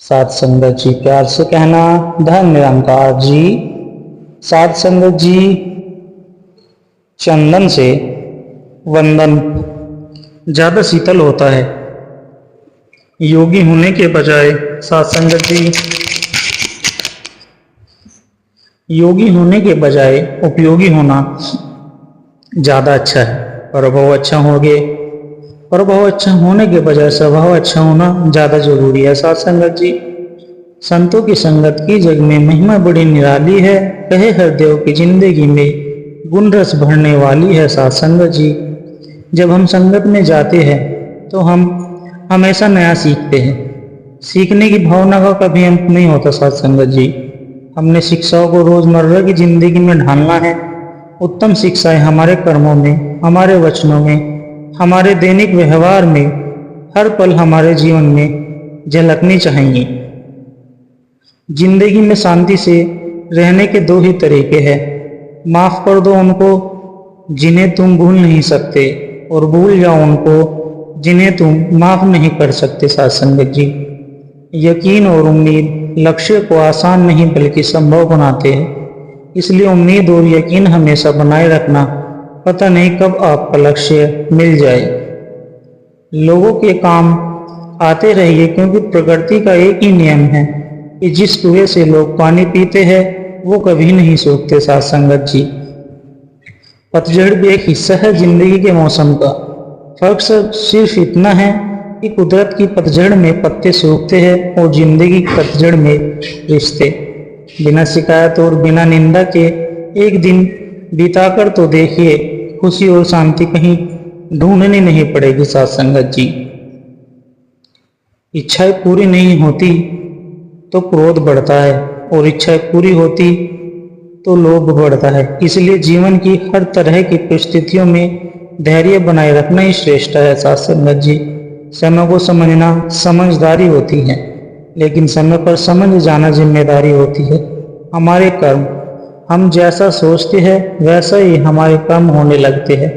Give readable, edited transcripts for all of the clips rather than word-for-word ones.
साध संगत जी प्यार से कहना, धन निरंकार जी। साध संगत जी, चंदन से वंदन ज्यादा शीतल होता है। योगी होने के बजाय साध संगत जी, योगी होने के बजाय उपयोगी होना ज्यादा अच्छा है। प्रभाव अच्छा होगे, प्रभाव अच्छा होने के बजाय स्वभाव अच्छा होना ज्यादा जरूरी है। साध संगत जी, संतों की संगत की जग में महिमा बड़ी निराली है। कहे हरदेव की जिंदगी में गुण रस भरने वाली है। साध संगत जी, जब हम संगत में जाते हैं तो हम हमेशा नया सीखते हैं। सीखने की भावना का कभी अंत नहीं होता। साध संगत जी, हमने शिक्षाओं को रोजमर्रा की जिंदगी में ढालना है। उत्तम शिक्षाएं हमारे कर्मों में, हमारे वचनों में, हमारे दैनिक व्यवहार में, हर पल हमारे जीवन में झलकनी चाहिए। जिंदगी में शांति से रहने के दो ही तरीके हैं। माफ कर दो उनको जिन्हें तुम भूल नहीं सकते, और भूल जाओ उनको जिन्हें तुम माफ नहीं कर सकते। साध संगत जी, यकीन और उम्मीद लक्ष्य को आसान नहीं बल्कि संभव बनाते हैं। इसलिए उम्मीद और यकीन हमेशा बनाए रखना। पता नहीं कब आपका लक्ष्य मिल जाए। लोगों के काम आते रहिए, क्योंकि प्रकृति का एक ही नियम है कि जिस कुएं से लोग पानी पीते हैं वो कभी नहीं सूखते। साध संगत जी, पतझड़ भी एक हिस्सा है जिंदगी के मौसम का। फर्क सिर्फ इतना है कि कुदरत की पतझड़ में पत्ते सूखते हैं और जिंदगी की पतझड़ में रिश्ते। बिना शिकायत और बिना निंदा के एक दिन बिताकर तो देखिए, खुशी और शांति कहीं ढूंढनी नहीं पड़ेगी। साध संगत जी, इच्छाएं पूरी नहीं होती तो क्रोध बढ़ता है, और इच्छाएं पूरी होती तो लोभ बढ़ता है। इसलिए जीवन की हर तरह की परिस्थितियों में धैर्य बनाए रखना ही श्रेष्ठ है। साध संगत जी, समय को समझना समझदारी होती है, लेकिन समय पर समझ जाना जिम्मेदारी होती है। हमारे कर्म, हम जैसा सोचते हैं वैसा ही हमारे कर्म होने लगते हैं,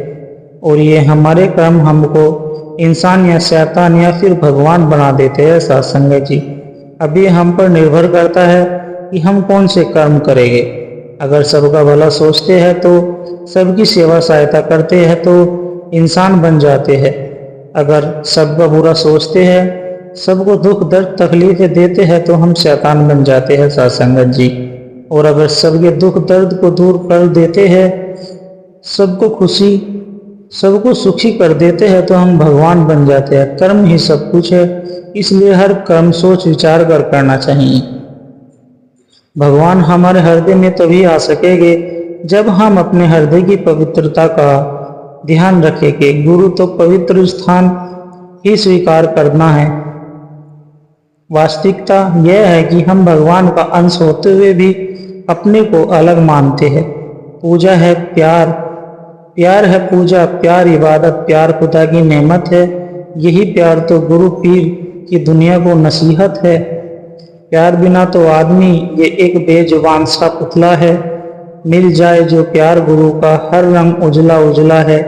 और ये हमारे कर्म हमको इंसान या शैतान या फिर भगवान बना देते हैं। साध संगत जी, अभी हम पर निर्भर करता है कि हम कौन से कर्म करेंगे। अगर सबका भला सोचते हैं तो सबकी सेवा सहायता करते हैं तो इंसान बन जाते हैं। अगर सबका बुरा सोचते हैं, सबको दुख दर्द तकलीफें देते हैं तो हम शैतान बन जाते हैं। साध संगत जी, और अगर सबके दुख दर्द को दूर कर देते हैं, सबको सुखी कर देते हैं तो हम भगवान बन जाते हैं। कर्म ही सब कुछ है, इसलिए हर कर्म सोच विचार कर करना चाहिए। भगवान हमारे हृदय में तभी आ सकेंगे जब हम अपने हृदय की पवित्रता का ध्यान रखेंगे। गुरु तो पवित्र स्थान ही स्वीकार करना है। वास्तविकता यह है कि हम भगवान का अंश होते हुए भी अपने को अलग मानते हैं। पूजा है प्यार, प्यार है पूजा, प्यार इबादत, प्यार खुदा की नेमत है। यही प्यार तो गुरु पीर की दुनिया को नसीहत है। प्यार बिना तो आदमी ये एक बेजुबान सा पुतला है। मिल जाए जो प्यार गुरु का, हर रंग उजला उजला है।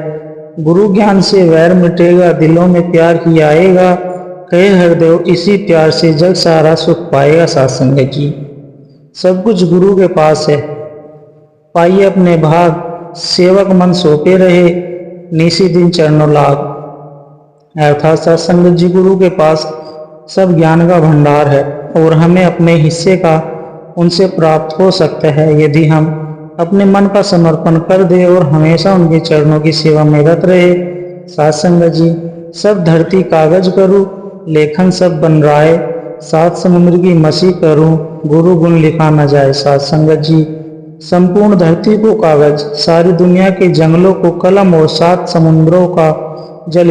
गुरु ज्ञान से वैर मिटेगा, दिलों में प्यार ही आएगा। कहे हरदेव इसी प्यार से जग सारा सुख पाएगा। साध संगत जी, सब कुछ गुरु के पास है, पाइए अपने भाग। सेवक मन सौंपे रहे, निसी दिन चरणों लाग। अर्थात साध संगत जी, गुरु के पास सब ज्ञान का भंडार है, और हमें अपने हिस्से का उनसे प्राप्त हो सकता है यदि हम अपने मन का समर्पण कर दे और हमेशा उनके चरणों की सेवा में रत रहे। साध संगत जी, सब धरती कागज करूं, लेखन सब बन राय। सात समुद्र की मसी करूं, गुरु गुण लिखा न जाए। साध संगत जी, संपूर्ण धरती को कागज, सारी दुनिया के जंगलों को कलम, और 7 समुद्रों का जल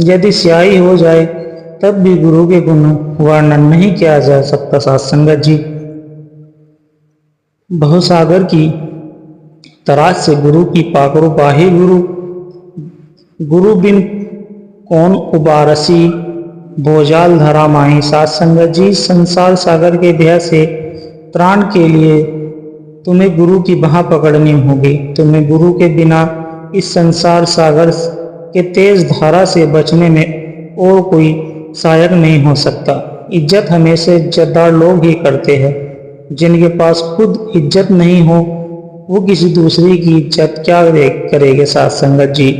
यदि स्याही हो जाए तब भी गुरु के गुण वर्णन नहीं किया जा सकता। साध संगत जी, बहुसागर की तराश से गुरु की पाकरो पाही गुरु। गुरु बिन कौन उबारसी, भोजाल धरा माही। साध संगत जी, संसार सागर के भय से त्राण के लिए तुम्हें गुरु की बाह पकड़नी होगी। तुम्हें गुरु के बिना इस संसार सागर के तेज धारा से बचने में और कोई सहायक नहीं हो सकता। इज्जत हमेशा इज्जतदार लोग ही करते हैं। जिनके पास खुद इज्जत नहीं हो वो किसी दूसरे की इज्जत क्या करेंगे। साथ संगत जी,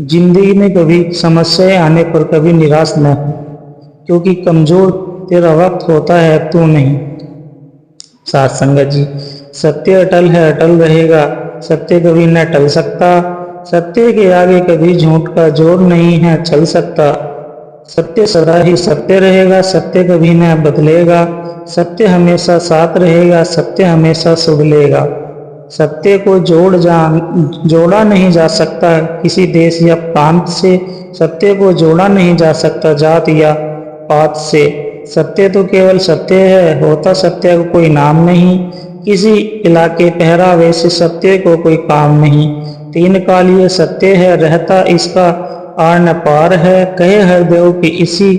जिंदगी में कभी समस्याएं आने पर कभी निराश न हो, क्योंकि कमजोर तेरा वक्त होता है, तू नहीं। साथ संगत जी, सत्य अटल है, अटल रहेगा, सत्य कभी न टल सकता। सत्य के आगे कभी झूठ का जोर नहीं है चल सकता। सत्य सदा ही सत्य रहेगा, सत्य कभी न बदलेगा। सत्य हमेशा साथ रहेगा, सत्य हमेशा शुभ लेगा। सत्य को जोड़ा नहीं जा सकता किसी देश या प्रांत से। सत्य को जोड़ा नहीं जा सकता जात या पात से। सत्य तो केवल सत्य है, होता सत्य को कोई नाम नहीं। किसी इलाके पहरावे से सत्य को कोई काम नहीं। तीन काल ये सत्य है, रहता इसका आर न पार है। कहे हर देव कि इसी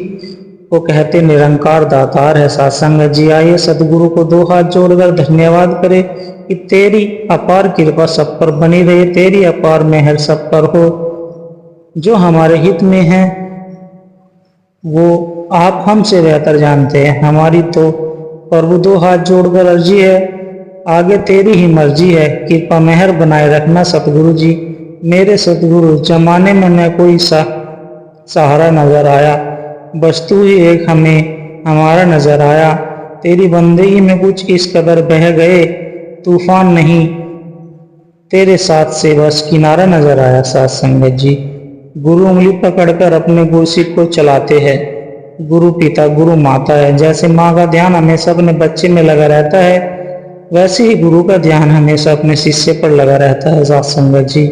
को कहते निरंकार दातार है। सासंग जी, आइए सदगुरु को दो हाथ जोड़कर धन्यवाद करे कि तेरी अपार कृपा सब पर बनी रहे, तेरी अपार मेहर सब पर हो। जो हमारे हित में है वो आप हमसे बेहतर जानते हैं। हमारी तो प्रभु दो हाथ जोड़कर अर्जी है, आगे तेरी ही मर्जी है। कृपा मेहर बनाए रखना सतगुरु जी। मेरे सतगुरु, जमाने में न कोई सहारा नजर आया, बस तू ही एक हमें हमारा नजर आया। तेरी बंदगी में कुछ इस कदर बह गए, तूफान नहीं तेरे साथ से बस किनारा नजर आया। साथ संगत जी, गुरु उंगली पकड़कर अपने गुरसिक को चलाते हैं। गुरु पिता गुरु माता है। जैसे माँ का ध्यान हमेशा अपने बच्चे में लगा रहता है, वैसे ही गुरु का ध्यान हमेशा अपने शिष्य पर लगा रहता है। साथ संगत जी,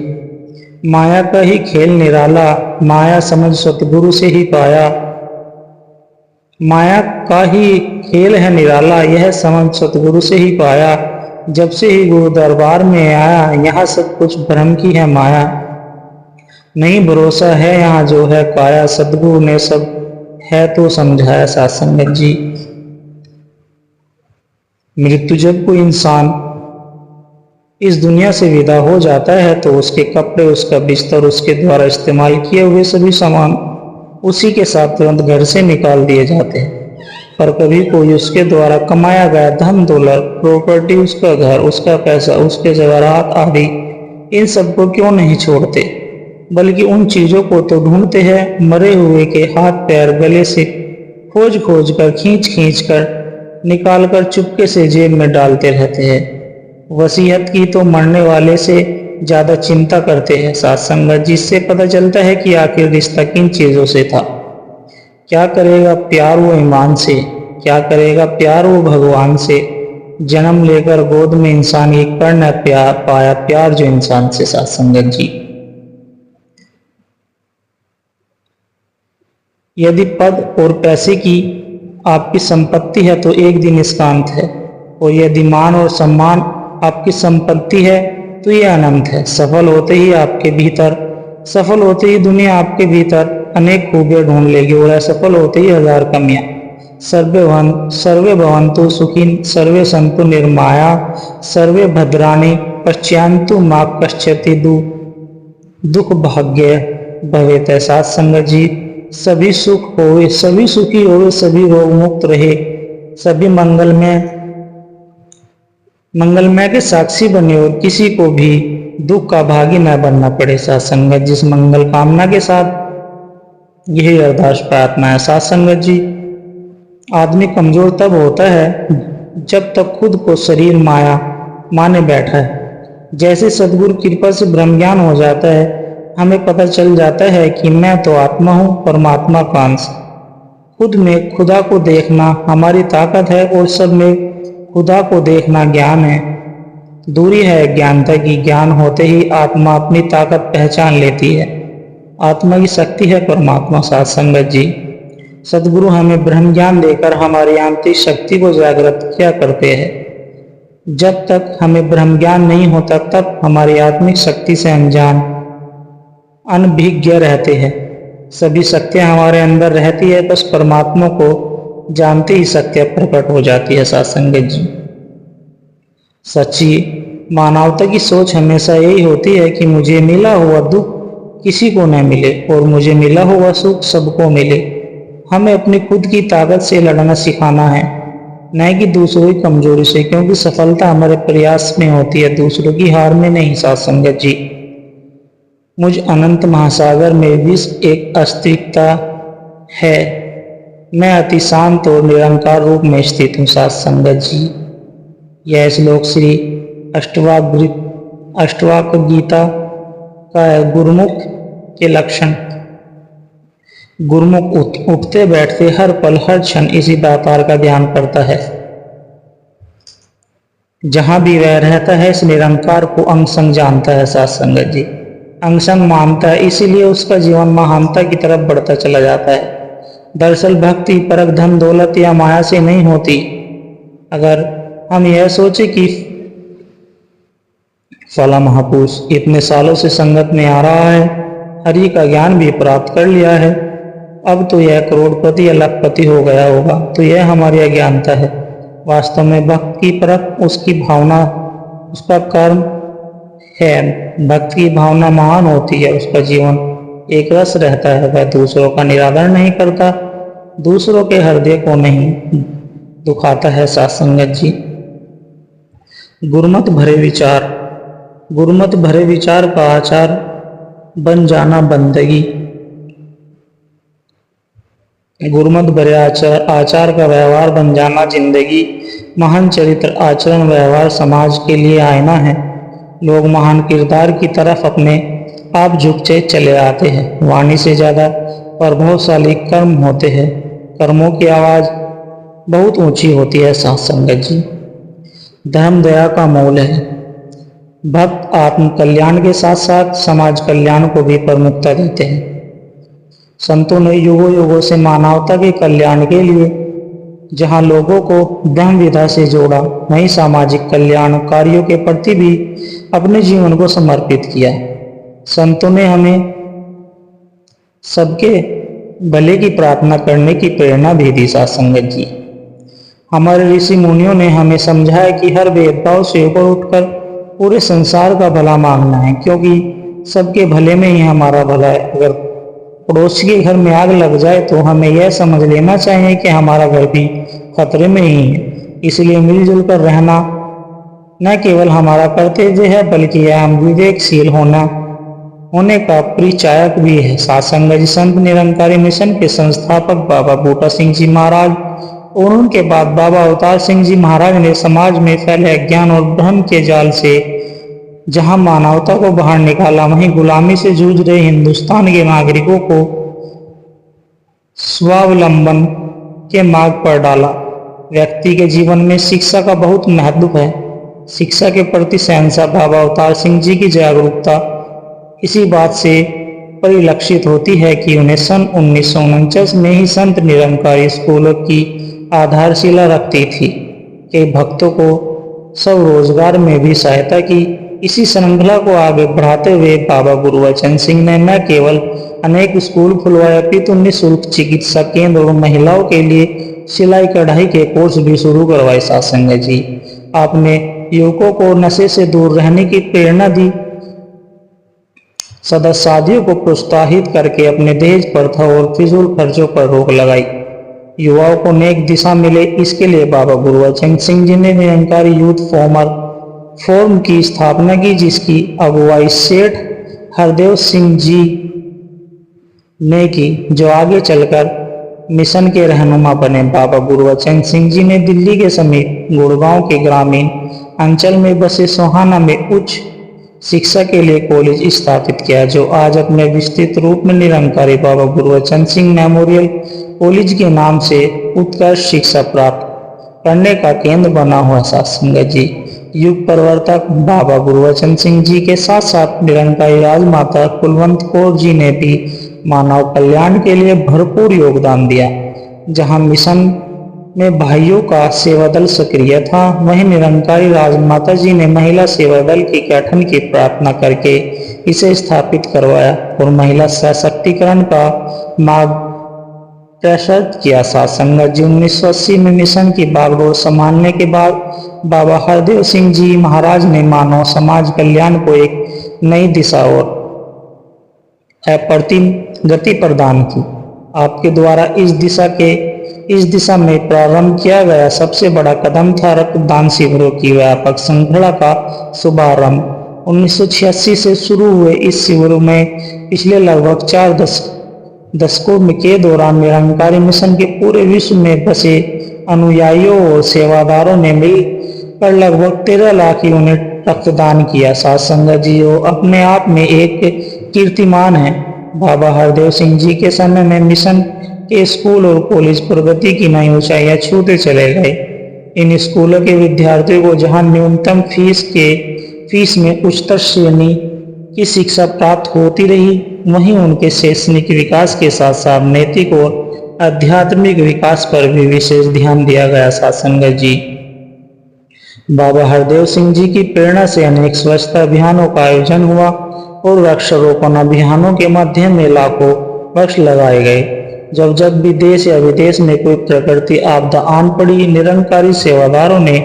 माया का ही खेल निराला, माया समझ सतगुरु से ही पाया। माया का ही खेल है निराला, यह समझ सतगुरु से ही पाया। जब से ही गुरु दरबार में आया, यहाँ सब कुछ भ्रम की है माया। नहीं भरोसा है यहाँ जो है काया, सतगुरु ने सब है तो समझाया। साथ संगत जी, मृत्यु जब कोई इंसान इस दुनिया से विदा हो जाता है तो उसके कपड़े, उसका बिस्तर, उसके द्वारा इस्तेमाल किए हुए सभी सामान उसी के साथ तुरंत घर से निकाल दिए जाते हैं। पर कभी कोई उसके द्वारा कमाया गया धन दौलत, प्रॉपर्टी, उसका घर, उसका पैसा, उसके ज़ेवरात आदि, इन सबको क्यों नहीं छोड़ते, बल्कि उन चीज़ों को तो ढूंढते हैं। मरे हुए के हाथ पैर गले से खोज खोज कर, खींच खींच कर निकाल कर चुपके से जेब में डालते रहते हैं। वसीयत की तो मरने वाले से ज़्यादा चिंता करते हैं। साथ संगत, जिससे पता चलता है कि आखिर रिश्ता किन चीज़ों से था। क्या करेगा प्यार वो ईमान से, क्या करेगा प्यार वो भगवान से। जन्म लेकर गोद में इंसान एक कर न पाया प्यार जो इंसान से। साथ संगत जी, यदि पद और पैसे की आपकी संपत्ति है तो एक दिन इसका अंत है, और यदि मान और सम्मान आपकी संपत्ति है तो ये अनंत है। सफल होते ही आपके भीतर, सफल होते ही दुनिया आपके भीतर अनेक खूबियां ढूंढ लेगी, और असफल होते ही हजार कमियां। सर्वे भवन्तु सुखिन सर्वे सन्तु निर्माया सर्वे भद्राणि पश्यन्तु मा कश्चित् दुख भाग्य भवेत्। साथ संगत जी, सभी सुख होवे, सभी सुखी होवे, सभी रोग मुक्त रहे, सभी मंगलमय के साक्षी बने और किसी को भी दुख का भागी न बनना पड़े। साथ संगत, जिस मंगल कामना के साथ यही अरदास प्रार्थना है। साथ संगत जी, आदमी कमजोर तब होता है जब तक खुद को शरीर माया माने बैठा है। जैसे सदगुरु कृपा से ब्रह्म ज्ञान हो जाता है, हमें पता चल जाता है कि मैं तो आत्मा हूँ, परमात्मा का अंश। खुद में खुदा को देखना हमारी ताकत है, और सब में खुदा को देखना ज्ञान है। दूरी है ज्ञानता की, ज्ञान होते ही आत्मा अपनी ताकत पहचान लेती है। आत्मा की शक्ति है परमात्मा। साथ संगत जी, सदगुरु हमें ब्रह्म ज्ञान देकर हमारी आंतरिक शक्ति को जागृत किया करते हैं। जब तक हमें ब्रह्म ज्ञान नहीं होता तब हमारी आत्मिक शक्ति से अनजान अनभिज्ञ रहते हैं। सभी शक्तियां हमारे अंदर रहती है, बस परमात्मा को जानते ही शक्तियां प्रकट हो जाती है। साथ संगत जी, सच्ची मानवता की सोच हमेशा यही होती है कि मुझे मिला हुआ दुख किसी को न मिले और मुझे मिला हुआ सुख सबको मिले। हमें अपनी खुद की ताकत से लड़ना सिखाना है, न कि दूसरों की कमजोरी से, क्योंकि सफलता हमारे प्रयास में होती है, दूसरों की हार में नहीं। साथ संगत जी, मुझ अनंत महासागर में भी एक अस्तित्व है। मैं अति शांत और निरंकार रूप में स्थित हूँ। साथ संगत जी, यह श्लोक श्री अष्टावक्र गीता का है। गुरुमुख के लक्षण। गुरुमुख उठते बैठते हर पल हर क्षण इसी दातार का ध्यान करता है। जहां भी वह रहता है इस निरंकार को अंग संग जानता है। साथ संगत जी, अंग संग मानता है, इसीलिए उसका जीवन महानता की तरफ बढ़ता चला जाता है। दरअसल भक्ति परख धन दौलत या माया से नहीं होती। अगर हम यह सोचे कि फला महापुरुष इतने सालों से संगत में आ रहा है, हरि का ज्ञान भी प्राप्त कर लिया है, अब तो यह करोड़पति या लखपति हो गया होगा, तो यह हमारी अज्ञानता है। वास्तव में भक्त की परख उसकी भावना, उसका कर्म है। भक्त की भावना महान होती है, उसका जीवन एक रस रहता है। वह दूसरों का निरादर नहीं करता, दूसरों के हृदय को नहीं दुखाता है। साथ संगत जी, गुरुमत भरे विचार। गुरुमत भरे विचार का आचार बन जाना बंदगी। गुरुमत भरे आचार का व्यवहार बन जाना जिंदगी। महान चरित्र आचरण व्यवहार समाज के लिए आईना है। लोग महान किरदार की तरफ अपने आप झुकते चले आते हैं। वाणी से ज्यादा प्रभावशाली कर्म होते हैं। कर्मों की आवाज बहुत ऊंची होती है। साथ संगत जी, धर्म दया का मूल है। भक्त आत्म कल्याण के साथ साथ समाज कल्याण को भी प्रमुखता देते हैं। संतों ने युगों युगों से मानवता के कल्याण के लिए जहां लोगों को ब्रह्म विद्या से जोड़ा, वहीं सामाजिक कल्याण कार्यों के प्रति भी अपने जीवन को समर्पित किया। संतों ने हमें सबके भले की प्रार्थना करने की प्रेरणा भी दी। साथ संगत जी, हमारे ऋषि मुनियों ने हमें समझाया कि हर भेदभाव से ऊपर उठकर पूरे संसार का भला मांगना है, क्योंकि सबके भले में ही हमारा भला है। अगर पड़ोसी के घर में आग लग जाए तो हमें यह समझ लेना चाहिए कि हमारा घर भी खतरे में ही है। इसलिए मिलजुल कर रहना न केवल हमारा कर्तव्य है, बल्कि यह हम विवेकशील होने का परिचायक भी है। साथ संगत जी, संत निरंकारी मिशन के संस्थापक बाबा बूटा सिंह जी महाराज और उनके बाद बाबा अवतार सिंह जी महाराज ने समाज में फैले अज्ञान और भ्रम के जाल से जहां मानवता को बाहर निकाला, वहीं गुलामी से जूझ रहे हिंदुस्तान के नागरिकों को स्वावलंबन के मार्ग पर डाला। व्यक्ति के जीवन में शिक्षा का बहुत महत्व है। शिक्षा के प्रति शहंशाह बाबा अवतार सिंह जी की जागरूकता इसी बात से परिलक्षित होती है कि उन्हें सन 1949 में ही संत निरंकारी स्कूलों की आधारशिला रखती थी कि भक्तों को स्वरोजगार में भी सहायता की। इसी श्रृंखला को आगे बढ़ाते हुए बाबा गुरुवचन सिंह ने न केवल अनेक स्कूल खुलवाए, अपितु निःशुल्क चिकित्सा केंद्र और महिलाओं के लिए सिलाई कढ़ाई के कोर्स भी शुरू करवाए। साथ संगत जी, आपने युवकों को नशे से दूर रहने की प्रेरणा दी, सदा शादियों को प्रोत्साहित करके अपने दहेज प्रथा और फिजूल खर्चों पर रोक लगाई। युवाओं को नेक दिशा मिले, इसके लिए बाबा गुरुवचन सिंह जी ने निरंकारी यूथ फोरम की स्थापना की, जिसकी अगुवाई सेठ हरदेव सिंह जी ने की, जो आगे चलकर मिशन के रहनुमा बने। बाबा गुरुवचन सिंह जी ने दिल्ली के समीप गुड़गांव के ग्रामीण अंचल में बसे सोहाना में उच्च शिक्षा के लिए कॉलेज स्थापित किया, जो आज अपने विस्तृत रूप में निरंकारी बाबा गुरुवचन सिंह मेमोरियल कॉलेज के नाम से उत्कृष्ट शिक्षा प्राप्त करने का केंद्र बना हुआ। साथ संगत जी, युग प्रवर्तक बाबा गुरुवचन सिंह जी के साथ साथ निरंकारी राजमाता कुलवंत कौर जी ने भी मानव कल्याण के लिए भरपूर योगदान दिया। जहां मिशन में भाइयों का सेवा दल सक्रिय था, वहीं निरंकारी राजमाता जी ने महिला सेवा दल के गठन की प्रार्थना करके इसे स्थापित करवाया और महिला सशक्तिकरण का मार्ग प्रशस्त किया। साथ संगत जी, 1980 में मिशन की बागडोर संभालने के बाद बाबा हरदेव सिंह जी महाराज ने मानव समाज कल्याण को एक नई दिशा और अप्रतिम गति प्रदान की। आपके द्वारा इस दिशा में प्रारंभ किया गया सबसे बड़ा कदम था रक्तदान शिविरों की व्यापक श्रृंखला का शुभारंभ। 1986 से शुरू हुए इस शिविरों में पिछले लगभग 4 दशकों के दौरान निरंकारी मिशन के पूरे विश्व में बसे अनुयायियों और सेवादारों ने मिलकर लगभग 13 लाख यूनिट रक्तदान किया। साथ संगत जी वो अपने आप में एक कीर्तिमान है। बाबा हरदेव सिंह जी के समय में मिशन के स्कूल और कॉलेज प्रगति की नई ऊंचाइयां छूते चले गए। इन स्कूलों के विद्यार्थियों को जहां न्यूनतम फीस में उच्चतर श्रेणी की शिक्षा प्राप्त होती रही, वहीं उनके शैक्षणिक विकास के साथ साथ नैतिक और आध्यात्मिक विकास पर भी विशेष ध्यान दिया गया। साथ संगत जी बाबा हरदेव सिंह जी की प्रेरणा से अनेक स्वच्छता अभियानों का आयोजन हुआ और वृक्षारोपण अभियानों के माध्यम में लाखों वृक्ष लगाए गए। जब भी देश या विदेश में कोई प्रकृति आपदा आन पड़ी, निरंकारी सेवादारों ने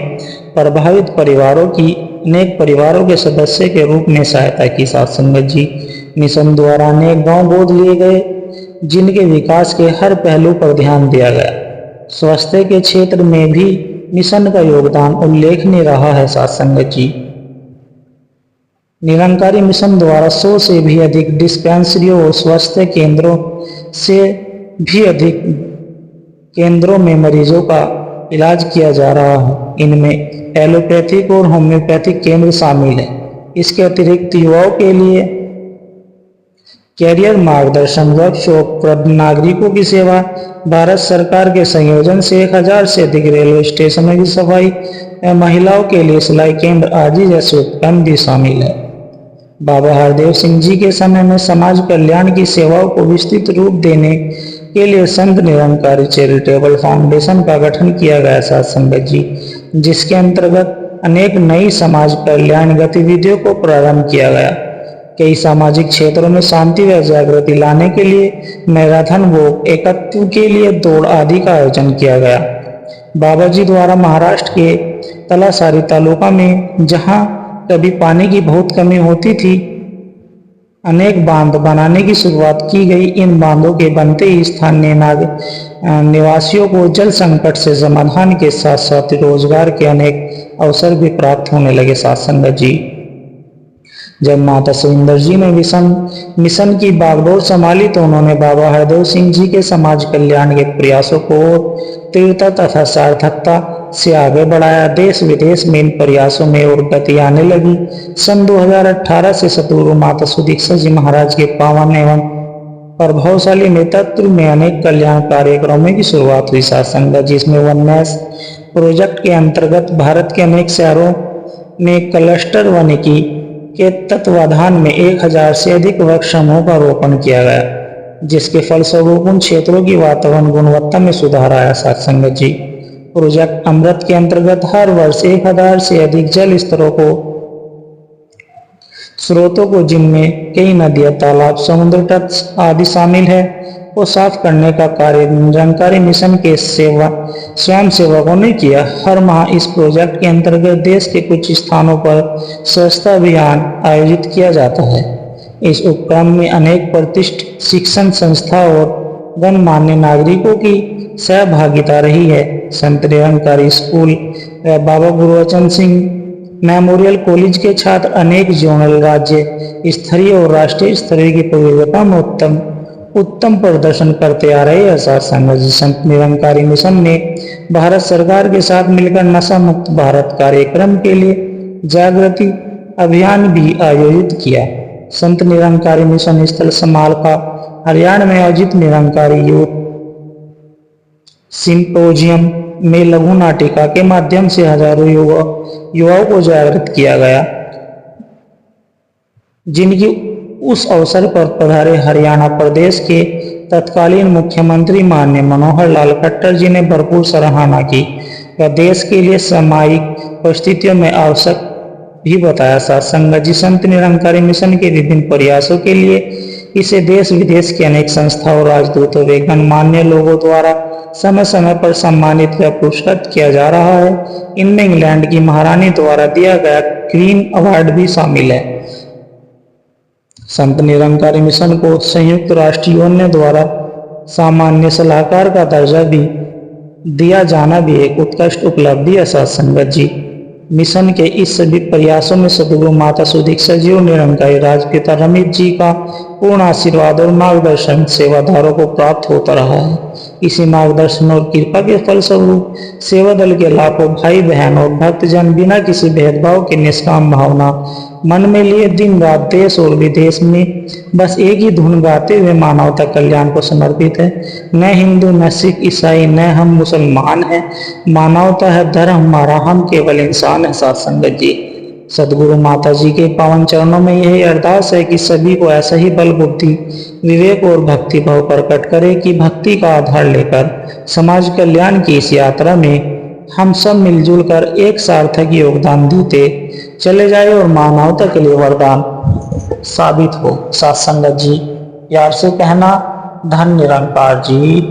प्रभावित अनेक परिवारों के सदस्य के रूप में सहायता की। साथ संगत जी मिशन द्वारा अनेक गांव गोद लिए गए, जिनके विकास के हर पहलू पर ध्यान दिया गया। स्वास्थ्य के क्षेत्र में भी मिशन का योगदान उल्लेखनीय रहा है। साथ संगत जी निरंकारी मिशन द्वारा 100 से भी अधिक डिस्पेंसरियों और स्वास्थ्य केंद्रों से भी अधिक केंद्रों में मरीजों का इलाज किया जा रहा है। इनमें एलोपैथिक और होम्योपैथिक केंद्र शामिल है। इसके अतिरिक्त युवाओं के लिए कैरियर मार्गदर्शन वर्कशॉप, नागरिकों की सेवा, भारत सरकार के संयोजन से 1000 से अधिक रेलवे स्टेशनों की सफाई, महिलाओं के लिए सिलाई केंद्र आदि जैसे उपक्रम भी शामिल है। बाबा हरदेव सिंह जी के समय में समाज कल्याण की सेवाओं को विस्तृत रूप देने के लिए संत निरंकारी चैरिटेबल फाउंडेशन का गठन किया गया। साथ संगत जी जिसके अंतर्गत अनेक नई समाज कल्याण गतिविधियों को प्रारंभ किया गया। कई सामाजिक क्षेत्रों में शांति व जागृति लाने के लिए मैराथन वॉक, एकत्व के लिए दौड़ आदि का आयोजन किया गया। बाबा जी द्वारा महाराष्ट्र के तलासारी तालुका में जहां कभी पानी की बहुत कमी होती थी, अनेक बांध बनाने की शुरुआत की गई। इन बांधों के बनते ही स्थानीय निवासियों को जल संकट से समाधान के साथ साथ रोजगार के अनेक अवसर भी प्राप्त होने लगे। साथ संगत जी जब माता सुरिंदर जी ने मिशन की बागडोर संभाली तो उन्होंने बाबा हरदेव सिंह जी के समाज कल्याण के प्रयासों को तीव्रता तथा सार्थकता से आगे बढ़ाया। देश विदेश में इन प्रयासों में और गति आने लगी। सन 2018 से सतगुरु माता सुदीक्षा जी महाराज के पावन एवं प्रभावशाली नेतृत्व में अनेक कल्याण कार्यक्रमों की शुरुआत हुई। साथ संगत जिसमें वननेस प्रोजेक्ट के अंतर्गत भारत के अनेक शहरों में क्लस्टर वानिकी के तत्वाधान में 1000 से अधिक वृक्ष समूहों का रोपण किया गया, जिसके फलस्वरूप उन क्षेत्रों की वातावरण गुणवत्ता में सुधार आया। साथ संगत जी प्रोजेक्ट अमृत के अंतर्गत हर वर्ष 1000 से अधिक जल स्रोतों को, जिनमें कई नदियां, तालाब, समुद्र तट आदि शामिल है, को साफ करने का कार्य निरंकारी मिशन के स्वयं सेवकों ने किया। हर माह इस प्रोजेक्ट के अंतर्गत देश के कुछ स्थानों पर स्वच्छता अभियान आयोजित किया जाता है। इस उपक्रम में अनेक प्रतिष्ठित शिक्षण संस्था और गणमान्य नागरिकों की सहभागिता रही है। संत निरंकारी स्कूल व बाबा गुरुवचन सिंह मेमोरियल कॉलेज के छात्र अनेक जोनल, राज्य स्तरीय और राष्ट्रीय स्तरीय की प्रतियोगिता में उत्तम प्रदर्शन करते आ रहे हैं। साथ संगत संत निरंकारी मिशन ने भारत सरकार के साथ मिलकर नशा मुक्त भारत कार्यक्रम के लिए जागृति अभियान भी आयोजित किया। संत निरंकारी मिशन स्थल समालका हरियाणा में आयोजित निरंकारी यूथ सिंपोजियम में लघु नाटिका के माध्यम से हजारों युवाओं को जागृत किया गया, जिनकी उस अवसर पर पधारे हरियाणा प्रदेश के तत्कालीन मुख्यमंत्री माननीय मनोहर लाल खट्टर जी ने भरपूर सराहना की व देश के लिए सामयिक परिस्थितियों में आवश्यक भी बताया। साथ संगत जी संत निरंकारी मिशन के विभिन्न प्रयासों के लिए इसे देश विदेश के अनेक संस्थाओं, राजदूतों व गणमान्य लोगों द्वारा समय समय पर सम्मानित व पुरस्कृत किया जा रहा है। इनमें इंग्लैंड की महारानी द्वारा दिया गया क्वीन अवार्ड भी शामिल है। संत निरंकारी मिशन को संयुक्त राष्ट्र यूनियन द्वारा सामान्य सलाहकार का दर्जा भी दिया जाना भी एक उत्कृष्ट उपलब्धि है साथ संगत जी। मिशन के इस सभी प्रयासों में सदगुरु माता सुदीक्षा जी और निरंकारी राजपिता रमित जी का पूर्ण आशीर्वाद और मार्गदर्शन सेवादारों को प्राप्त होता रहा है। इसी मार्गदर्शन और कृपा के फलस्वरूप सेवा दल के लाखों भाई बहन और भक्तजन बिना किसी भेदभाव की निष्काम भावना मन में लिए दिन रात देश और विदेश में बस एक ही धुन गाते हुए मानवता कल्याण को समर्पित है। न हिंदू, न सिख, ईसाई, न हम मुसलमान हैं, मानवता है धर्म हमारा, हम केवल इंसान है साथ संगत जी। सदगुरु माता जी के पावन चरणों में यही अरदास है कि सभी को ऐसा ही बल, बुद्धि, विवेक और भक्ति भाव प्रकट करे कि भक्ति का आधार लेकर समाज कल्याण की इस यात्रा में हम सब मिलजुल कर एक सार्थक योगदान देते चले जाए और मानवता के लिए वरदान साबित हो साथ संगत जी। प्यार से कहना, धन निरंकार जी।